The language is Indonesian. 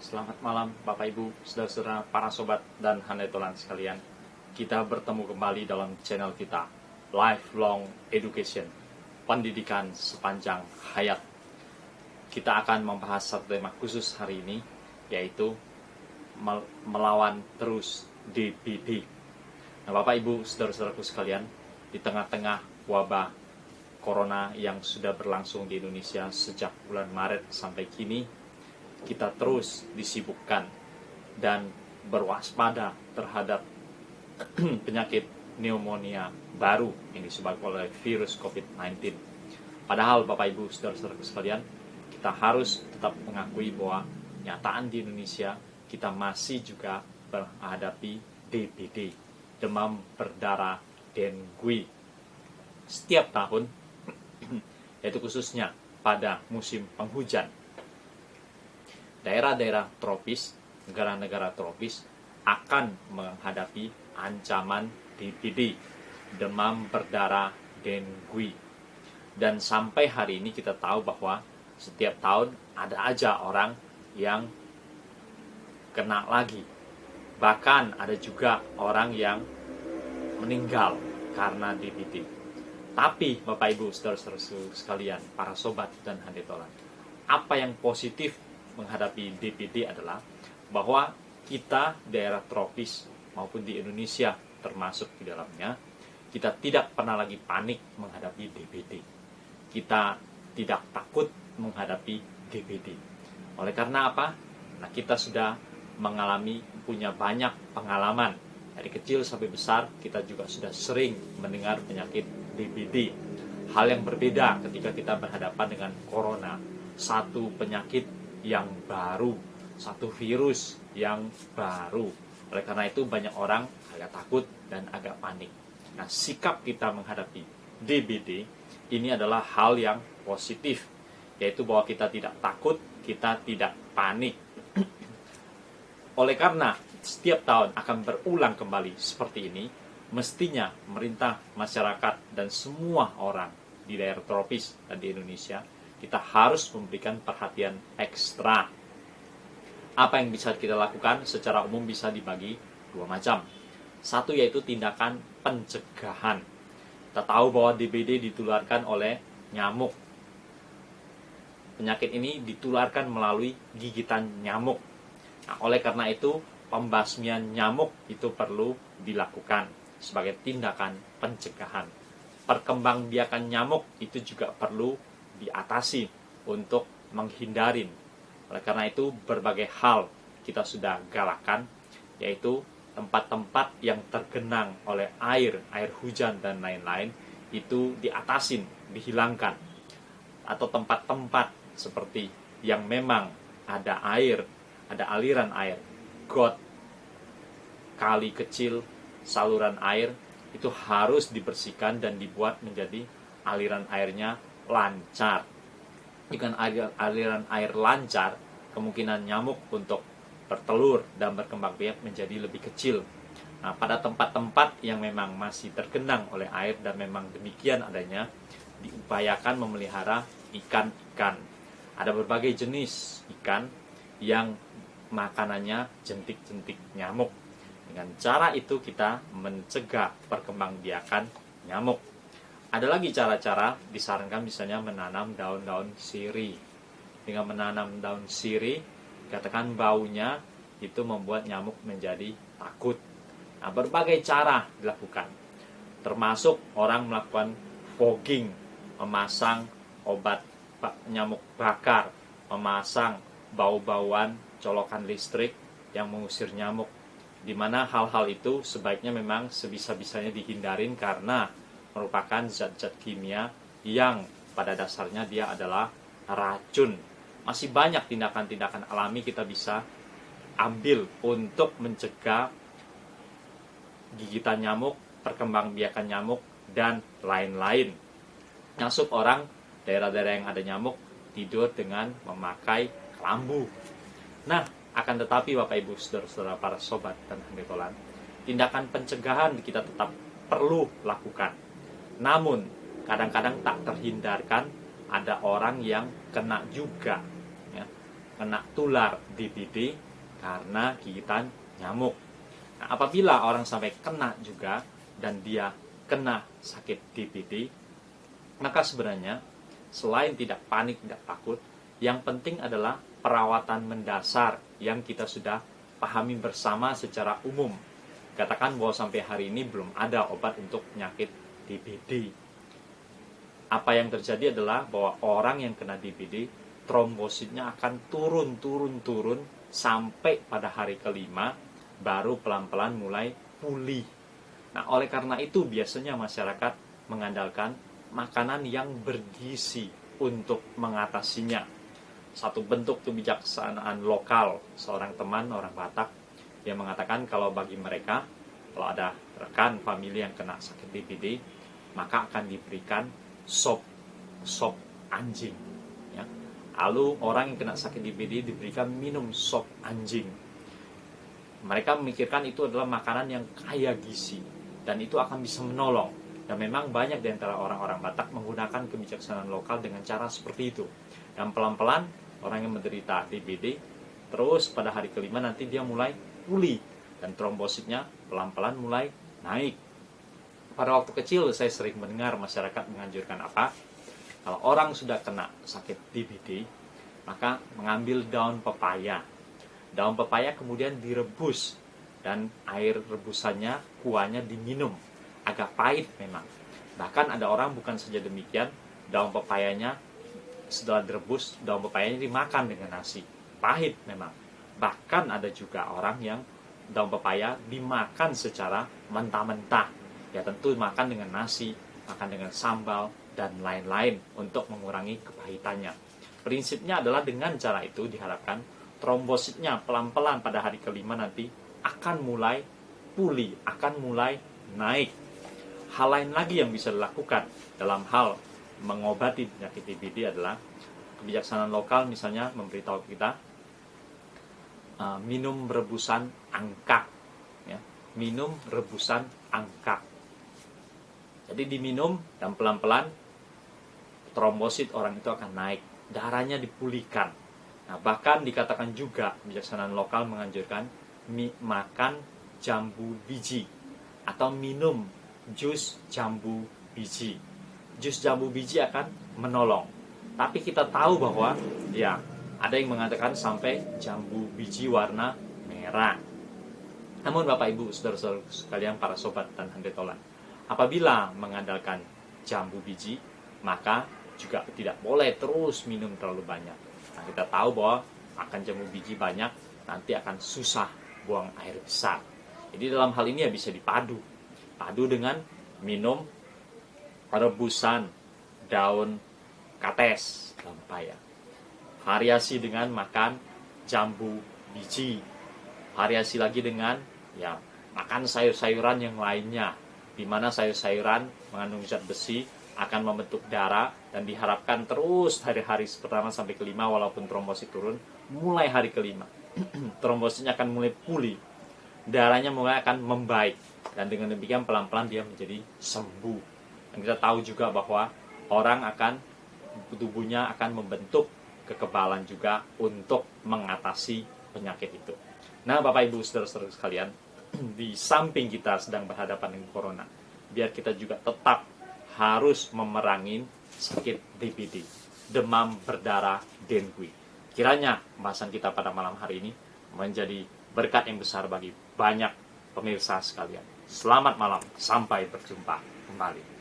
Selamat malam Bapak Ibu, saudara-saudara, para sobat dan handetolan sekalian. Kita bertemu kembali dalam channel kita, Lifelong Education, pendidikan sepanjang hayat. Kita akan membahas satu tema khusus hari ini, yaitu melawan terus DBD. Nah Bapak Ibu, saudara-saudaraku sekalian, di tengah-tengah wabah Corona yang sudah berlangsung di Indonesia sejak bulan Maret sampai kini, kita terus disibukkan dan berwaspada terhadap penyakit pneumonia baru yang disebabkan oleh virus COVID-19. Padahal Bapak Ibu saudara-saudara sekalian, kita harus tetap mengakui bahwa nyataan di Indonesia kita masih juga menghadapi DBD, demam berdarah dengue, setiap tahun, yaitu khususnya pada musim penghujan. Daerah-daerah tropis, negara-negara tropis akan menghadapi ancaman DBD, demam berdarah dengue. Dan sampai hari ini kita tahu bahwa setiap tahun ada aja orang yang kena lagi. Bahkan ada juga orang yang meninggal karena DBD. Tapi Bapak Ibu saudara-saudara sekalian, para sobat dan handetolan, apa yang positif menghadapi DBD adalah bahwa kita daerah tropis maupun di Indonesia termasuk di dalamnya, kita tidak pernah lagi panik menghadapi DBD. Kita tidak takut menghadapi DBD. Oleh karena apa? Nah, kita sudah punya banyak pengalaman. Dari kecil sampai besar kita juga sudah sering mendengar penyakit DBD. Hal yang berbeda ketika kita berhadapan dengan corona, satu penyakit yang baru, satu virus yang baru. Oleh karena itu banyak orang agak takut dan agak panik. Nah, sikap kita menghadapi DBD ini adalah hal yang positif, yaitu bahwa kita tidak takut, kita tidak panik. Oleh karena setiap tahun akan berulang kembali seperti ini, mestinya pemerintah, masyarakat, dan semua orang di daerah tropis dan di Indonesia, kita harus memberikan perhatian ekstra. Apa yang bisa kita lakukan secara umum bisa dibagi dua macam. Satu yaitu tindakan pencegahan. Kita tahu bahwa DBD ditularkan oleh nyamuk. Penyakit ini ditularkan melalui gigitan nyamuk. Nah, oleh karena itu pembasmian nyamuk itu perlu dilakukan sebagai tindakan pencegahan. Perkembangbiakan nyamuk itu juga perlu diatasi untuk menghindarin. Oleh karena itu berbagai hal kita sudah galakan, yaitu tempat-tempat yang tergenang oleh air hujan dan lain-lain itu diatasin, dihilangkan. Atau tempat-tempat seperti yang memang ada air, ada aliran air, got, kali kecil, saluran air, itu harus dibersihkan dan dibuat menjadi aliran airnya lancar. Jika aliran air lancar, kemungkinan nyamuk untuk bertelur dan berkembang biak menjadi lebih kecil. Nah, pada tempat-tempat yang memang masih tergenang oleh air dan memang demikian adanya, diupayakan memelihara ikan-ikan. Ada berbagai jenis ikan yang makanannya jentik-jentik nyamuk. Dengan cara itu kita mencegah perkembangbiakan nyamuk. Ada lagi cara-cara, disarankan misalnya menanam daun-daun sirih. Dengan menanam daun sirih, katakan baunya itu membuat nyamuk menjadi takut. Nah, berbagai cara dilakukan. Termasuk orang melakukan fogging, memasang obat nyamuk bakar, memasang bau-bauan colokan listrik yang mengusir nyamuk. Di mana hal-hal itu sebaiknya memang sebisa-bisanya dihindarin karena merupakan zat-zat kimia yang pada dasarnya dia adalah racun. Masih banyak tindakan-tindakan alami kita bisa ambil untuk mencegah gigitan nyamuk, perkembangbiakan nyamuk, dan lain-lain. Masuk orang daerah-daerah yang ada nyamuk tidur dengan memakai kelambu. Nah, akan tetapi Bapak Ibu saudara-saudara para sobat dan handetolan, tindakan pencegahan kita tetap perlu lakukan. Namun, kadang-kadang tak terhindarkan ada orang yang kena juga. Ya. kena tular DBD karena gigitan nyamuk. Nah, apabila orang sampai kena juga dan dia kena sakit DBD, maka sebenarnya selain tidak panik, tidak takut, yang penting adalah perawatan mendasar yang kita sudah pahami bersama secara umum. Katakan bahwa sampai hari ini belum ada obat untuk penyakit DBD. Apa yang terjadi adalah bahwa orang yang kena DBD, trombositnya akan turun sampai pada hari kelima baru pelan-pelan mulai pulih. Nah, oleh karena itu biasanya masyarakat mengandalkan makanan yang bergizi untuk mengatasinya. Satu bentuk kebijaksanaan lokal seorang teman orang Batak yang mengatakan kalau bagi mereka, kalau ada rekan famili yang kena sakit DBD, maka akan diberikan sop anjing. Ya. Lalu orang yang kena sakit DBD diberikan minum sop anjing. Mereka memikirkan itu adalah makanan yang kaya gizi dan itu akan bisa menolong. Dan memang banyak di antara orang-orang Batak menggunakan kebijaksanaan lokal dengan cara seperti itu. Dan pelan-pelan orang yang menderita DBD, terus pada hari kelima nanti dia mulai pulih dan trombositnya pelan-pelan mulai naik. Pada waktu kecil saya sering mendengar masyarakat menganjurkan apa? Kalau orang sudah kena sakit DBD, maka mengambil daun pepaya. Daun pepaya kemudian direbus dan air rebusannya, kuahnya diminum. Agak pahit memang. Bahkan ada orang bukan saja demikian, daun pepayanya setelah direbus, daun pepayanya dimakan dengan nasi. Pahit memang. Bahkan ada juga orang yang daun pepaya dimakan secara mentah-mentah. Ya tentu makan dengan nasi, makan dengan sambal, dan lain-lain untuk mengurangi kepahitannya. Prinsipnya adalah dengan cara itu diharapkan trombositnya pelan-pelan pada hari kelima nanti akan mulai pulih, akan mulai naik. Hal lain lagi yang bisa dilakukan dalam hal mengobati penyakit DBD adalah kebijaksanaan lokal misalnya memberitahu kita minum rebusan angkak, ya. Minum rebusan angkak. Jadi diminum dan pelan-pelan trombosit orang itu akan naik, darahnya dipulihkan. Nah, bahkan dikatakan juga kebijaksanaan lokal menganjurkan makan jambu biji atau minum jus jambu biji. Jus jambu biji akan menolong. Tapi kita tahu bahwa ya ada yang mengatakan sampai jambu biji warna merah. Namun Bapak Ibu, saudara-saudara sekalian, para sobat dan handetolan, apabila mengandalkan jambu biji, maka juga tidak boleh terus minum terlalu banyak. Nah, kita tahu bahwa makan jambu biji banyak nanti akan susah buang air besar. Jadi dalam hal ini ya bisa dipadu dengan minum rebusan daun kates, daun pepaya. Variasi dengan makan jambu biji. Variasi lagi dengan ya makan sayur-sayuran yang lainnya, di mana sayur-sayuran mengandung zat besi akan membentuk darah dan diharapkan terus hari-hari pertama sampai kelima walaupun trombosit turun, mulai hari kelima trombositnya akan mulai pulih, darahnya mulai akan membaik dan dengan demikian pelan-pelan dia menjadi sembuh. Dan kita tahu juga bahwa orang akan tubuhnya akan membentuk kekebalan juga untuk mengatasi penyakit itu. Nah, Bapak Ibu saudara-saudara sekalian, di samping kita sedang berhadapan dengan corona, biar kita juga tetap harus memerangi sakit DBD, demam berdarah dengue. Kiranya pembahasan kita pada malam hari ini menjadi berkat yang besar bagi banyak pemirsa sekalian. Selamat malam, sampai berjumpa kembali.